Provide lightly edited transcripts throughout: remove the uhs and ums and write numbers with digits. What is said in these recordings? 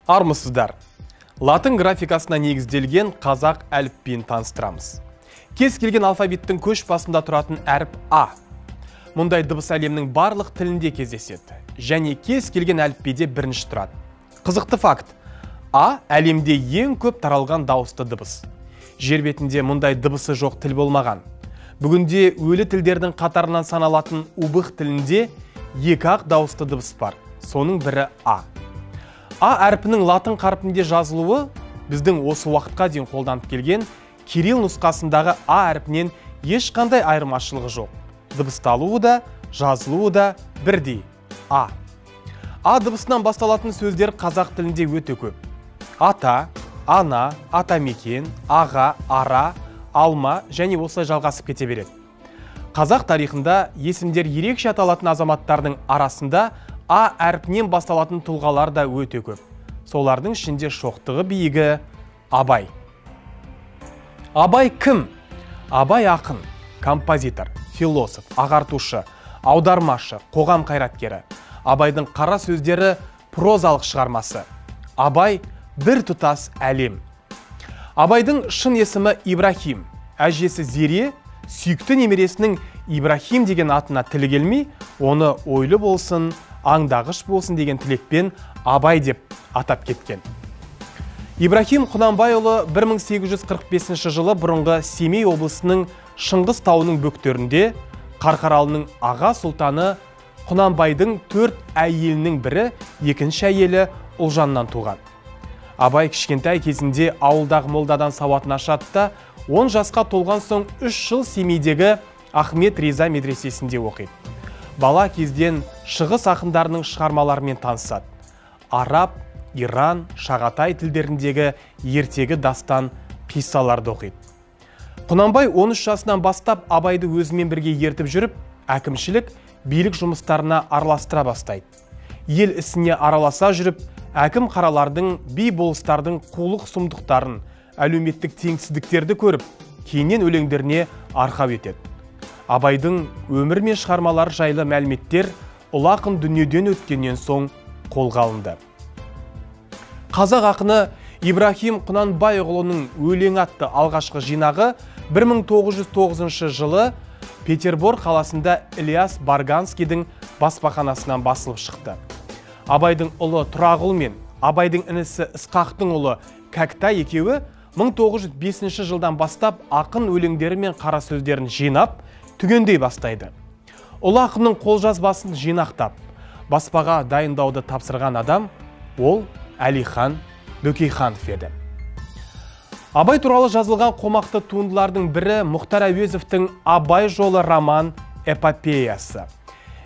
Армысыздар. Латын графикасына негізделген қазақ әліпбиін таныстырамыз. Кез келген алфавиттің көш басында тұратын әріп А. Мұндай дыбыс әлемнің барлық тілінде кездеседі. Және кез келген әліпбиде бірінші тұрады. Қызықты факт. А әлемде ең көп таралған дауысты дыбыс. Жер бетінде мұндай дыбысы жоқ тіл болмаған. Бүгінде өлі тілдердің қатарынан саналатын убых тілінде екі-ақ дауысты дыбыс бар. Соның бірі А. А әрпінің латын қарпінде жазылуы біздің осы уақытқа дейін қолданып келген кирилл нұсқасындағы А әрпінен ешқандай айырмашылығы жоқ. Дыбысталуы да, жазылуы да бірдей. А. А дыбысынан басталатын сөздер қазақ тілінде өте көп. Ата, ана, атамекен, аға, ара, алма және осылай жалғасып кете береді. Қазақ тарихында есімдер ерекше аталатын азаматтардың арасында А әрпінен басталатын тұлғалар да өте көп. Солардың ішінде шоқтығы биігі Абай. Абай кім? Абай ақын, композитор, философ, ағартушы, аудармашы, қоғам қайраткері. Абайдың қара сөздері прозалық шығармасы. Абай бір тұтас әлем. Абайдың шын есімі Ибрахим. Әжесі Зере сүйікті немересінің Ибрахим деген атына тілі келмей, оны ойлы болсын, аңдағыш болсын деген тілекпен Абай деп атап кеткен. Ибрахим Құнанбайұлы 1845 жылы бұрынғы Семей облысының Шыңғыс тауының бөктерінде Қарқаралының аға сұлтаны Құнанбайдың 4 әйелінің бірі, екінші әйелі Ұлжаннан туған. Абай кішкентай кезінде ауылдағы молдадан сауатын ашады, 10 жасқа толған соң 3 жыл Семейдегі Ахмет Риза медресесінде оқиды. Бала кезден шығыс ақындарының шығармаларымен танысады. Араб, Иран, Шағатай тілдеріндегі ертегі дастан қиссаларды оқиды. Құнанбай 13 жасынан бастап Абайды өзімен бірге ертіп жүріп, әкімшілік, билік жұмыстарына араластыра бастайды. Ел ісіне араласа жүріп, әкім қаралардың, би болыстардың қулық сұмдықтарын, әлеуметтік теңсіздіктерді көріп, кейіннен өлеңдеріне арқау етеді. Абайдың өмір мен шығармалары жайлы мәліметтер ұлы ақын дүниеден өткеннен соң қолға алынды. Қазақ ақыны Ибрахим Құнанбайұлының өлең атты алғашқы жинағы 1909 жылы Петербор қаласында Ильяс Барганскийдің баспаханасынан басылып шықты. Абайдың ұлы Тұрағұл мен Абайдың інісі Ысқақтың ұлы Кәкітай екеуі 1905 жылдан бастап ақын өлеңдері мен қара сөздерін жинап, түгендей бастайды. Ұлы ақынның қолжазбасын жинақтап, баспаға дайындауды тапсырған адам ол Әлихан Бөкейханов еді. Абай туралы жазылған қомақты туындылардың бірі Мұхтар Әуезовтің Абай жолы роман эпопеясы.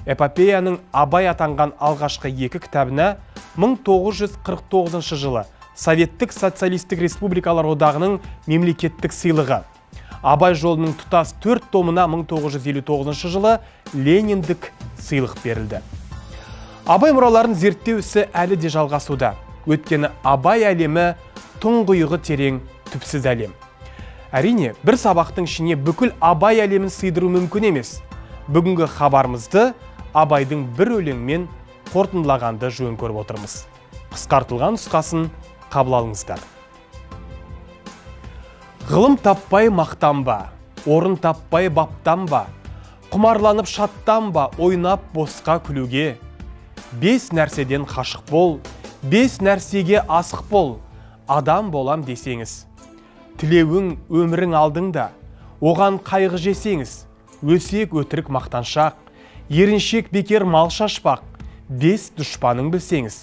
Эпопеяның Абай атанған алғашқы 2 кітабына 1949 жылы Советтік социалистік республикалар одағының мемлекеттік сыйлығы, Абай жолының тұтас 4 томына 1959 жылы Лениндік сыйлық берілді. Абай мұраларын зерттеу ісі әлі де жалғасуда. Өйткені Абай әлемі тұңғиығы терең, түпсіз әлем. Әрине, бір сабақтың ішіне бүкіл Абай әлемін сыйдыру мүмкін емес. Бүгінгі хабарымызды Абайдың бір өлеңмен қорытындылағанды жөн көріп отырмыз. Қысқартылған нұсқасын қабыл алыңыздар. Ғылым таппай мақтанба, орын таппай баптанба, құмарланып шаттанба, ойнап босқа күлуге. 5 нәрседен қашық бол, 5 нәрсеге асық бол, адам болам десеңіз. Тілеуің өмірің алдыңда, оған қайғы жесеңіз, өсек өтірік мақтаншақ, еріншек бекер мал шашпақ, 5 дұшпаның білсеңіз.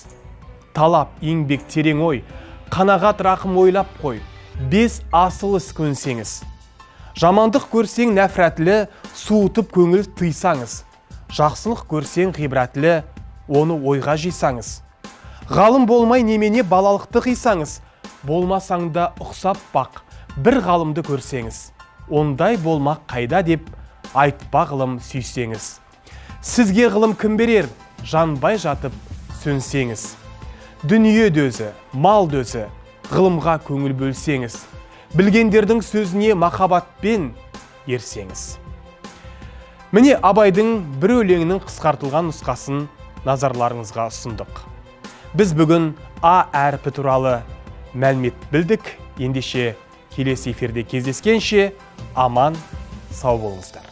Талап, еңбек терең ой, қанағат рақым ойлап қой, 5 асыл іс көнсеңіз. Жамандық көрсең нәфрәтлі, суытып көңіл тыйсаңыз. Жақсылық көрсең ғибратлі, оны ойға жисаңыз. Ғалым болмай немене балалықты қисаңыз. Болмасаң да ұқсап бақ, бір ғалымды көрсеңіз. Ондай болмақ қайда деп, айтпа ғылым сүйсеңіз. Сізге ғылым кім берер, жанбай жатып сөнсеңіз. Дүние дөзі, мал дөзі, ғылымға көңіл бөлсеңіз. Білгендердің сөзіне махаббатпен ерсеңіз. Міне Абайдың бір өлеңінің қысқартылған нұсқасын назарларыңызға ұсындық. Біз бүгін А әрпі туралы мәлімет білдік. Ендеше келесі эфирде кездескенше аман сау болыңыздар.